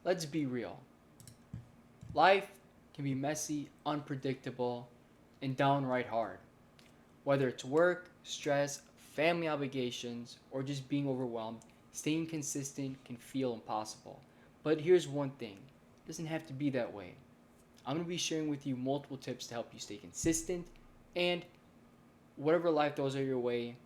let's be real. Life can be messy, unpredictable, and downright hard. Whether it's work, stress, family obligations, or just being overwhelmed, staying consistent can feel impossible. But here's one thing, it doesn't have to be that way. I'm going to be sharing with you multiple tips to help you stay consistent, and whatever life throws your way,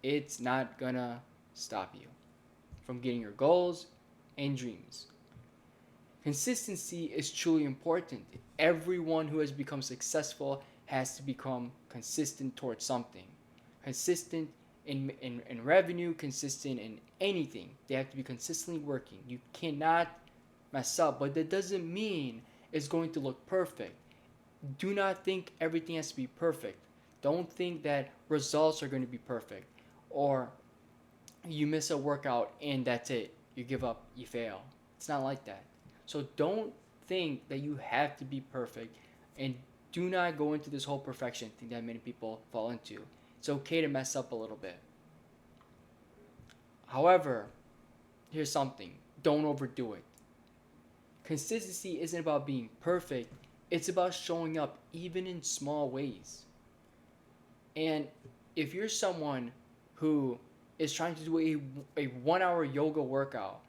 it's not going to stop you from getting your goals and dreams. Consistency is truly important. Everyone who has become successful has to become consistent towards something. Consistent in revenue, consistent in anything. They have to be consistently working. You cannot mess up, but that doesn't mean it's going to look perfect. Do not think everything has to be perfect. Don't think that results are going to be perfect, or you miss a workout and that's it. You give up, you fail. It's not like that. So don't think that you have to be perfect, and do not go into this whole perfection thing that many people fall into. It's okay to mess up a little bit. However, here's something, don't overdo it. Consistency isn't about being perfect, it's about showing up even in small ways. And if you're someone who is trying to do a 1 hour yoga workout,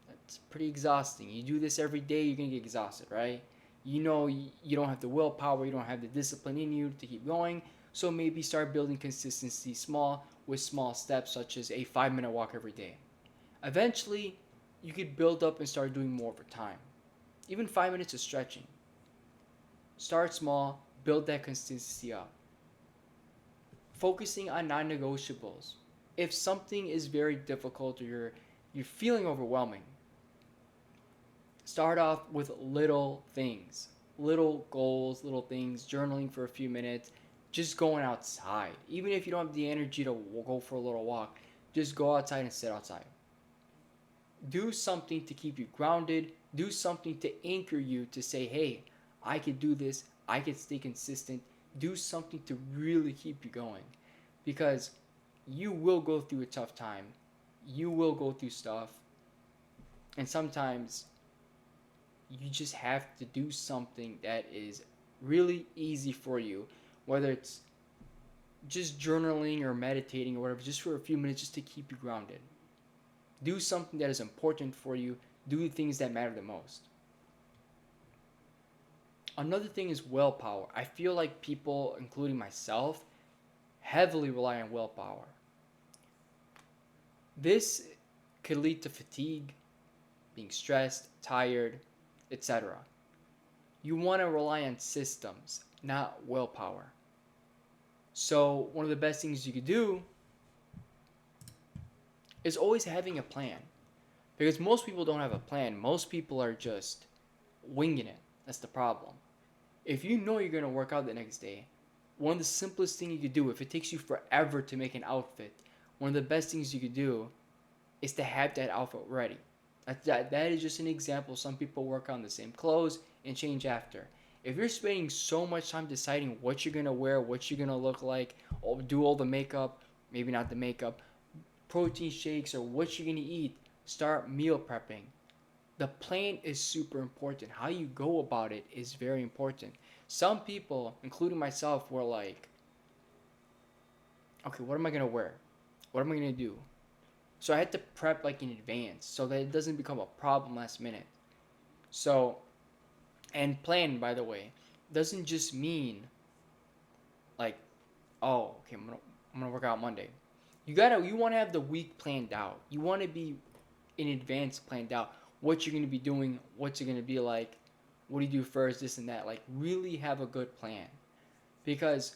that's pretty exhausting. You do this every day, you're gonna get exhausted, right? You know you don't have the willpower, you don't have the discipline in you to keep going. So maybe start building consistency small with small steps, such as a 5 minute walk every day. Eventually, you could build up and start doing more over time. Even 5 minutes of stretching. Start small, build that consistency up. Focusing on non-negotiables. If something is very difficult or you're feeling overwhelming, start off with little things, little goals, little things, journaling for a few minutes, just going outside. Even if you don't have the energy to go for a little walk, just go outside and sit outside. Do something to keep you grounded, do something to anchor you to say, hey, I can do this, I can stay consistent. Do something to really keep you going, because you will go through a tough time. You will go through stuff, and sometimes you just have to do something that is really easy for you, whether it's just journaling or meditating or whatever, just for a few minutes, just to keep you grounded. Do something that is important for you. Do things that matter the most. Another thing is willpower. I feel like people, including myself, heavily rely on willpower. This could lead to fatigue, being stressed, tired, etc. You want to rely on systems, not willpower. So, one of the best things you could do is always having a plan. Because most people don't have a plan. Most people are just winging it. That's the problem. If you know you're going to work out the next day, one of the simplest things you could do, if it takes you forever to make an outfit, one of the best things you could do is to have that outfit ready. That is just an example. Some people work on the same clothes and change after. If you're spending so much time deciding what you're going to wear, what you're going to look like, or do all the makeup, maybe not the makeup, protein shakes, or what you're going to eat, start meal prepping. The plan is super important. How you go about it is very important. Some people, including myself, were like, okay, what am I going to wear? What am I going to do? So I had to prep like in advance so that it doesn't become a problem last minute. So, and plan, by the way, doesn't just mean like, oh, okay, I'm gonna work out Monday. You want to have the week planned out. You want to be in advance planned out what you're gonna be doing, what's it gonna be like, what do you do first, this and that. Like really have a good plan, because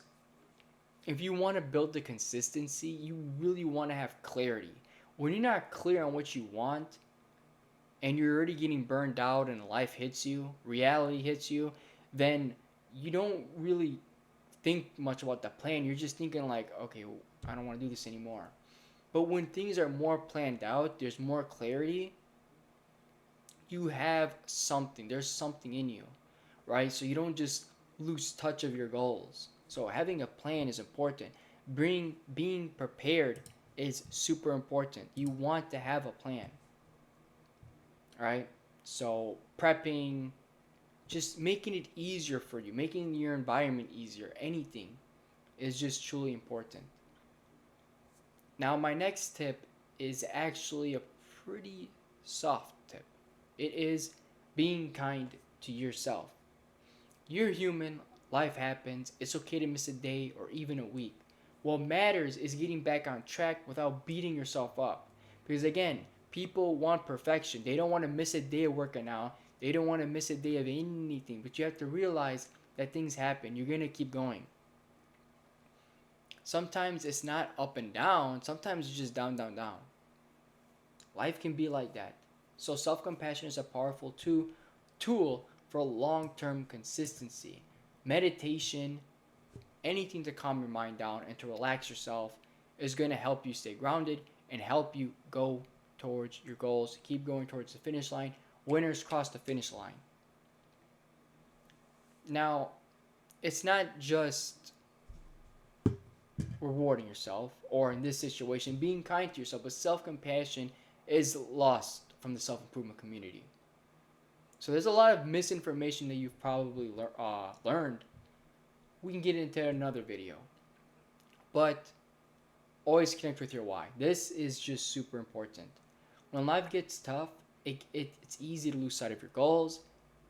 if you want to build the consistency, you really want to have clarity. When you're not clear on what you want, and you're already getting burned out and life hits you, reality hits you, then you don't really think much about the plan. You're just thinking like, okay, I don't want to do this anymore. But when things are more planned out, there's more clarity, you have something. There's something in you, right? So you don't just lose touch of your goals. So having a plan is important. Being prepared is super important. You want to have a plan, right? So, prepping, just making it easier for you, making your environment easier, anything is just truly important. Now, my next tip is actually a pretty soft tip. It is being kind to yourself. You're human, life happens, it's okay to miss a day or even a week. What matters is getting back on track without beating yourself up. Because again, people want perfection. They don't want to miss a day of working out, they don't want to miss a day of anything. But you have to realize that things happen. You're going to keep going. Sometimes it's not up and down, sometimes it's just down, down, down. Life can be like that. So self compassion is a powerful tool for long term consistency. Meditation, anything to calm your mind down and to relax yourself is going to help you stay grounded and help you go towards your goals. Keep going towards the finish line. Winners cross the finish line. Now, it's not just rewarding yourself, or in this situation, being kind to yourself, but self compassion is lost from the self improvement community. So there's a lot of misinformation that you've probably learned. We can get into another video. But always connect with your why. This is just super important. When life gets tough, it's easy to lose sight of your goals.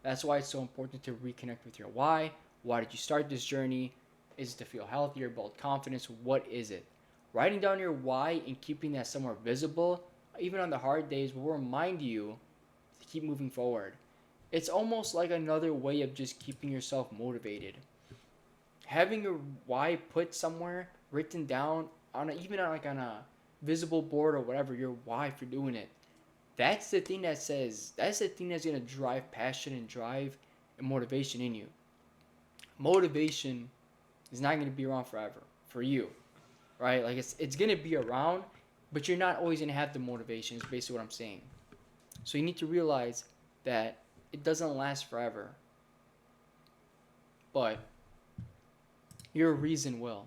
That's why it's so important to reconnect with your why. Why did you start this journey? Is it to feel healthier, build confidence? What is it? Writing down your why and keeping that somewhere visible, even on the hard days, will remind you to keep moving forward. It's almost like another way of just keeping yourself motivated. Having your why put somewhere, written down on even on like on a visible board or whatever, your why for doing it. That's the thing that's gonna drive passion and drive and motivation in you. Motivation is not gonna be around forever for you, right? Like it's gonna be around, but you're not always gonna have the motivation. Is basically what I'm saying. So you need to realize that it doesn't last forever, but your reason will.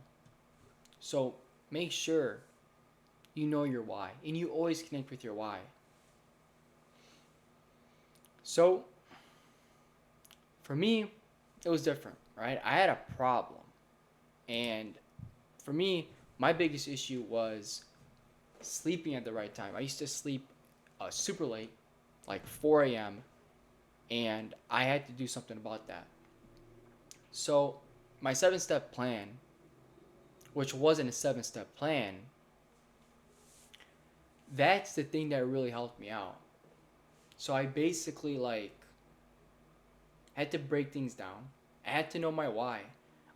So make sure you know your why and you always connect with your why. So for me, it was different, right? I had a problem. And for me, my biggest issue was sleeping at the right time. I used to sleep super late, like 4 a.m., and I had to do something about that. So, my 7 step plan, which wasn't a 7 step plan, that's the thing that really helped me out. So, I basically had to break things down. I had to know my why.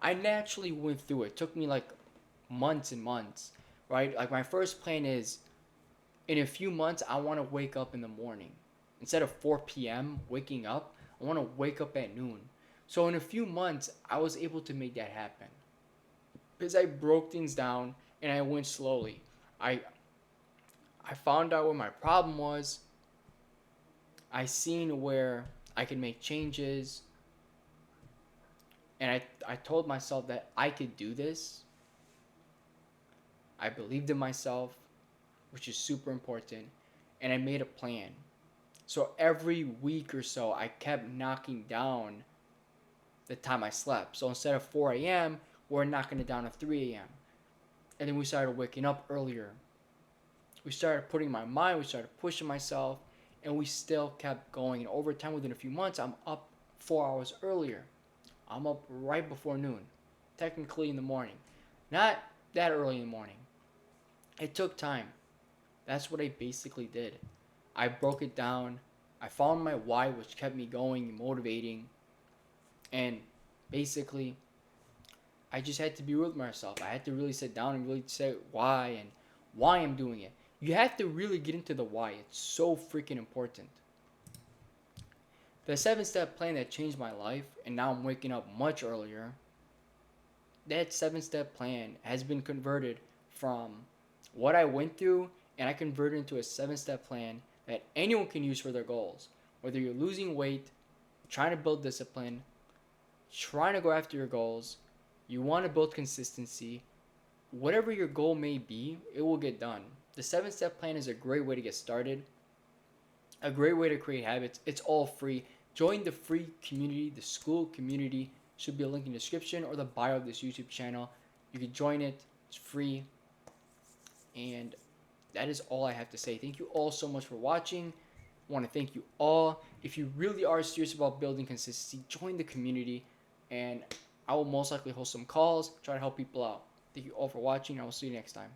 I naturally went through it. It took me like months and months, right? Like, my first plan is in a few months, I want to wake up in the morning. Instead of 4 p.m. waking up, I want to wake up at noon. So in a few months, I was able to make that happen because I broke things down and I went slowly. I I found out what my problem was. I seen where I could make changes, and I told myself that I could do this. I believed in myself, which is super important, and I made a plan. So every week or so, I kept knocking down the time I slept. So instead of 4 a.m., we're knocking it down to 3 a.m. And then we started waking up earlier. We started putting my mind, we started pushing myself, and we still kept going. And over time, within a few months, I'm up 4 hours earlier. I'm up right before noon, technically in the morning. Not that early in the morning. It took time. That's what I basically did. I broke it down. I found my why, which kept me going and motivating. And basically, I just had to be real with myself. I had to really sit down and really say why and why I'm doing it. You have to really get into the why. It's so freaking important. The 7 step plan that changed my life, and now I'm waking up much earlier, that 7 step plan has been converted from what I went through, and I converted into a 7 step plan that anyone can use for their goals. Whether you're losing weight, trying to build discipline, trying to go after your goals, you want to build consistency, whatever your goal may be, it will get done. The 7 step plan is a great way to get started. A great way to create habits. It's all free. Join the free community, the school community. Should be a link in the description or the bio of this YouTube channel. You can join it. It's free. And that is all I have to say. Thank you all so much for watching. I want to thank you all. If you really are serious about building consistency, join the community, and I will most likely host some calls, try to help people out. Thank you all for watching. I will see you next time.